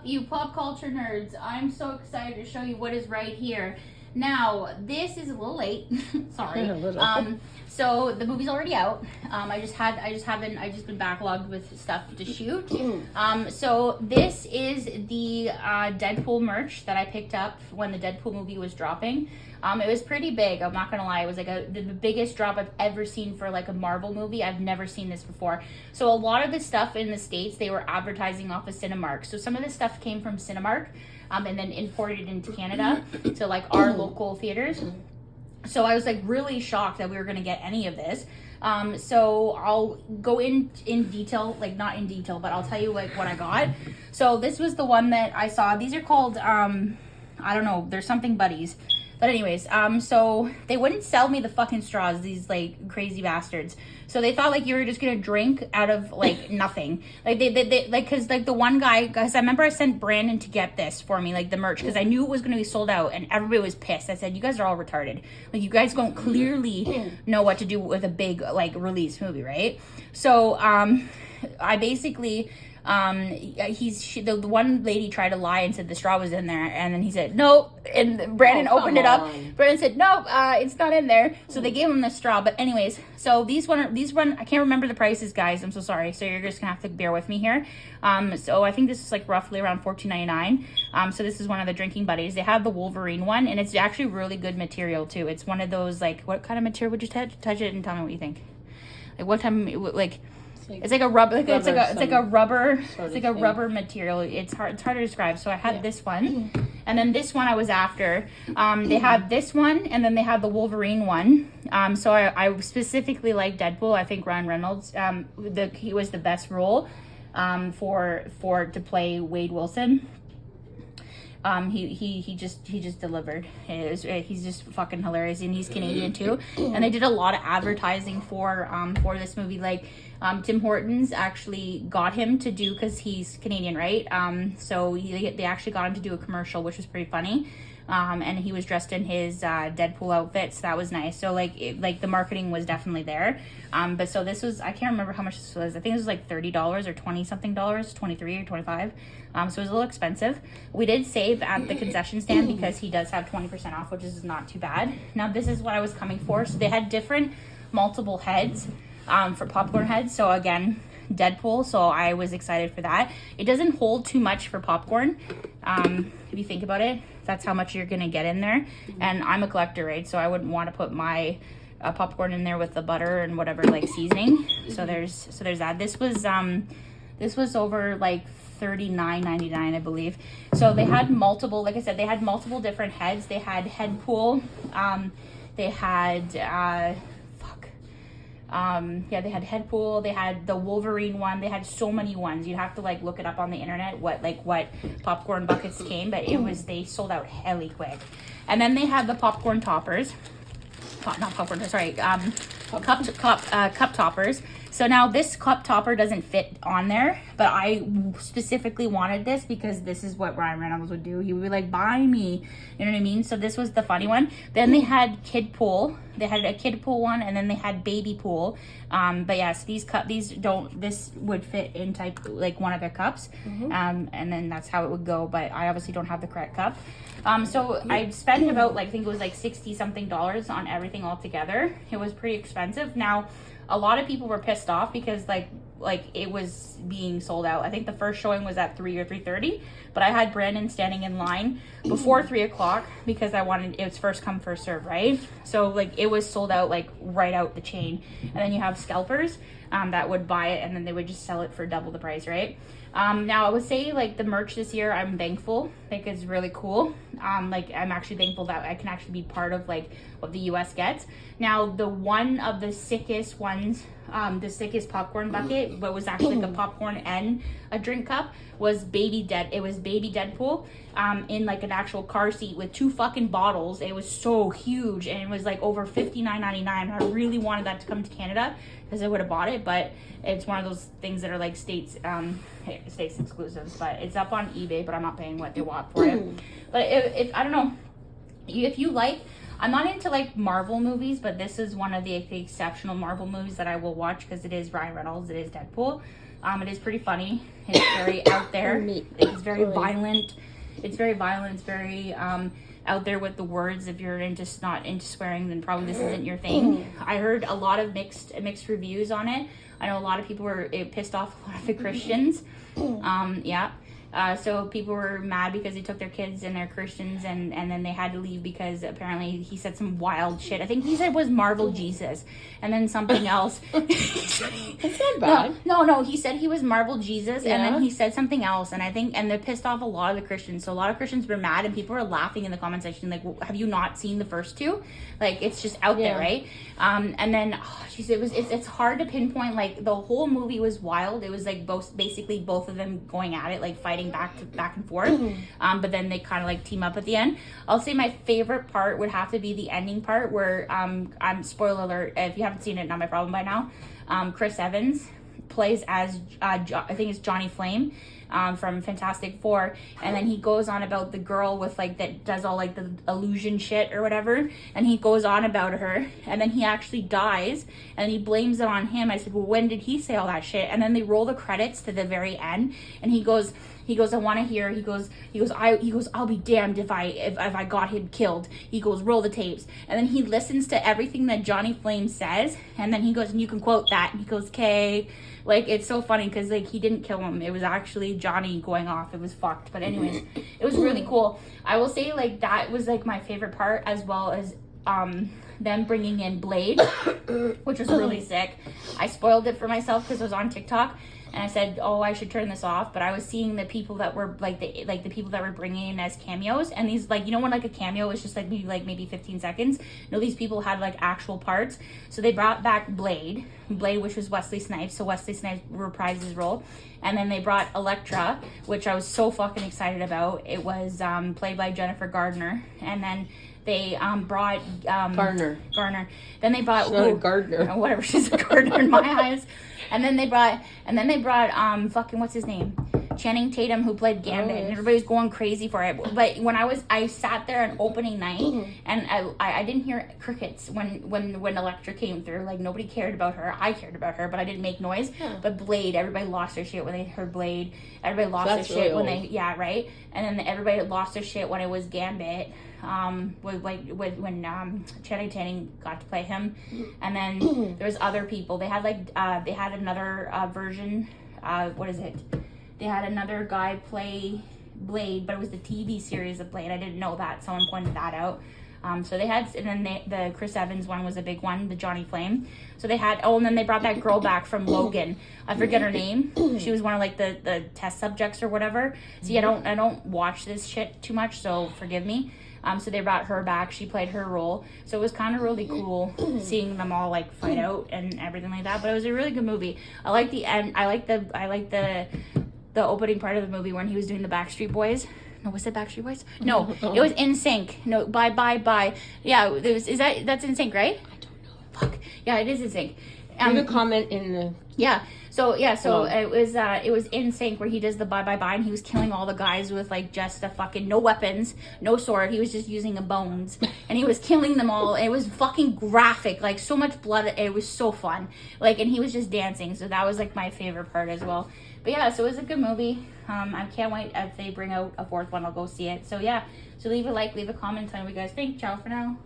you pop culture nerds? I'm so excited to show you what is right here. Now, this is a little late. Sorry. So the movie's already out. I just been backlogged with stuff to shoot. So this is the Deadpool merch that I picked up when the Deadpool movie was dropping. It was pretty big. I'm not gonna lie. It was like the biggest drop I've ever seen for like a Marvel movie. I've never seen this before. So a lot of the stuff in the States, they were advertising off of Cinemark. So some of the stuff came from Cinemark, and then imported into Canada to like our local theaters. So I was like really shocked that we were gonna get any of this. So I'll go in detail, like not in detail, but I'll tell you like what I got. So this was the one that I saw. These are called, I don't know, there's something buddies. But anyways, so they wouldn't sell me the fucking straws, these like crazy bastards. So they thought like you were just gonna drink out of like nothing. Like they like, cause like the one guy, cause I remember I sent Brandon to get this for me, like the merch, cause I knew it was gonna be sold out and everybody was pissed. I said, you guys are all retarded. Like you guys don't clearly know what to do with a big like release movie, right? So I basically, the one lady tried to lie and said the straw was in there, and then he said no, and Brandon opened it up. Brandon said no, it's not in there. So they gave him the straw. But anyways, so these one I can't remember the prices, guys. I'm so sorry. So you're just gonna have to bear with me here. So I think this is like roughly around $14.99. So this is one of the drinking buddies. They have the Wolverine one, and it's actually really good material too. It's one of those like, what kind of material would you touch it and tell me what you think? Like what time like. It's like a rubber, it's like a rubber material. It's hard to describe. So I had this one, and then this one I was after. They had this one, and then they had the Wolverine one. So I specifically like Deadpool. I think Ryan Reynolds, he was the best role, to play Wade Wilson. He just delivered. He's just fucking hilarious, and he's Canadian too. And they did a lot of advertising for this movie. Like Tim Hortons actually got him to do, because he's Canadian, right? So they actually got him to do a commercial, which was pretty funny. And he was dressed in his Deadpool outfit, so that was nice. So like the marketing was definitely there. But so this was, I can't remember how much this was. I think it was like $30 or 20 something dollars, 23 or 25. So it was a little expensive. We did save at the concession stand because he does have 20% off, which is not too bad. Now this is what I was coming for. So they had different multiple heads for popcorn heads. So again, Deadpool, so I was excited for that. It doesn't hold too much for popcorn. If you think about it, that's how much you're gonna get in there. And I'm a collector, right? So I wouldn't want to put my popcorn in there with the butter and whatever like seasoning. So there's that. This was over like $39.99, I believe. So they had multiple, like I said, they had multiple different heads. They had Headpool. They had they had Headpool. They had the Wolverine one. They had so many ones. You'd have to like look it up on the internet what popcorn buckets came, but they sold out hella quick. And then they had the popcorn toppers. Cup toppers. So now this cup topper doesn't fit on there, but I specifically wanted this because this is what Ryan Reynolds would do. He would be like, buy me, you know what I mean? So this was the funny one. Then they had kid pool. They had a kid pool one, and then they had baby pool. But yes, this would fit in type like one of their cups. And then that's how it would go, but I obviously don't have the correct cup. So I spent about I think it was like $60 something on everything all together. It was pretty expensive. Now, a lot of people were pissed off because like it was being sold out. I think the first showing was at 3 or 3:30, but I had Brandon standing in line before 3 o'clock because I wanted, it was first come first serve, right? So like it was sold out like right out the chain. And then you have scalpers that would buy it, and then they would just sell it for double the price, right? Now I would say like the merch this year, I'm thankful. I think it's really cool. I'm actually thankful that I can actually be part of like what the US gets. Now the one of the sickest ones, the sickest popcorn bucket, but was actually like a popcorn and a drink cup, was Baby Deadpool in like an actual car seat with 2 fucking bottles. It was so huge, and it was like over $59.99. I really wanted that to come to Canada because I would have bought it, but it's one of those things that are like states exclusives. But it's up on eBay, but I'm not paying what they want for it. But if I don't know, if you like, I'm not into like Marvel movies, but this is one of the exceptional Marvel movies that I will watch because it is Ryan Reynolds, it is Deadpool. It is pretty funny. It's very out there. It's very violent. It's very violent. It's very out there with the words. If you're not into swearing, then probably this isn't your thing. I heard a lot of mixed reviews on it. I know a lot of people were pissed off a lot of the Christians. So people were mad because they took their kids and they're Christians, and then they had to leave because apparently he said some wild shit. I think he said it was Marvel Jesus, and then something else. It's not bad. No, he said he was Marvel Jesus, and then he said something else, and they're pissed off a lot of the Christians. So a lot of Christians were mad, and people were laughing in the comment section, like, well, have you not seen the first two? Like, it's just out there, right? And then she said it's hard to pinpoint. Like, the whole movie was wild. It was like basically both of them going at it, like fighting back and forth, but then they kind of like team up at the end. I'll say my favorite part would have to be the ending part where I'm spoiler alert if you haven't seen it, not my problem by now. Chris Evans plays as I think it's Johnny Flame from Fantastic Four, and then he goes on about the girl with like that does all like the illusion shit or whatever, and he goes on about her, and then he actually dies and he blames it on him. I said, well, when did he say all that shit? And then they roll the credits to the very end, and he goes, I want to hear. He goes, I'll be damned if I got him killed. He goes, roll the tapes, and then he listens to everything that Johnny Flame says, and then he goes, and you can quote that. And he goes, okay, like it's so funny because like he didn't kill him. It was actually Johnny going off. It was fucked, but anyways, it was really cool. I will say like that was like my favorite part, as well as them bringing in Blade, which was really sick. I spoiled it for myself because it was on TikTok. And I said, oh, I should turn this off. But I was seeing the people that were like the people that were bringing in as cameos. And these, like, you know, when like a cameo is just like maybe 15 seconds. No, these people had like actual parts. So they brought back Blade, which was Wesley Snipes. So Wesley Snipes reprised his role. And then they brought Elektra, which I was so fucking excited about. It was played by Jennifer Gardner. And then they brought Garner. Then they brought She's not a gardener. Whatever, she's a gardener in my eyes. And then they brought fucking what's his name? Channing Tatum, who played Gambit, and everybody was going crazy for it. But when I sat there on opening night, and I didn't hear crickets when Elektra came through. Like, nobody cared about her. I cared about her, but I didn't make noise. Yeah. But Blade, everybody lost their shit when they heard Blade. Everybody lost their shit when they right. And then everybody lost their shit when it was Gambit. When Channing Tatum got to play him, and then there was other people. They had another version. What is it? They had another guy play Blade, but it was the TV series of Blade. I didn't know that. Someone pointed that out. So they had, and then the Chris Evans one was a big one, the Johnny Flame. So they had, and then they brought that girl back from Logan. I forget her name. She was one of like the test subjects or whatever. See, I don't watch this shit too much, so forgive me. So they brought her back. She played her role. So it was kind of really cool seeing them all like fight out and everything like that. But it was a really good movie. I like the end. I like the opening part of the movie when he was doing the Backstreet Boys. No, was it Backstreet Boys? No, it was In Sync. No, bye. Yeah, that's In Sync, right? I don't know. Fuck. Yeah, it is In Sync. Leave a comment in the... So it was In Sync where he does the bye, and he was killing all the guys with like just a fucking no weapons, no sword. He was just using a bones, and he was killing them all. It was fucking graphic, like so much blood. It was so fun, like, and he was just dancing. So that was like my favorite part as well. But yeah, so it was a good movie. I can't wait if they bring out a fourth one. I'll go see it. So yeah, so leave a like, leave a comment, tell me what you guys think. Ciao for now.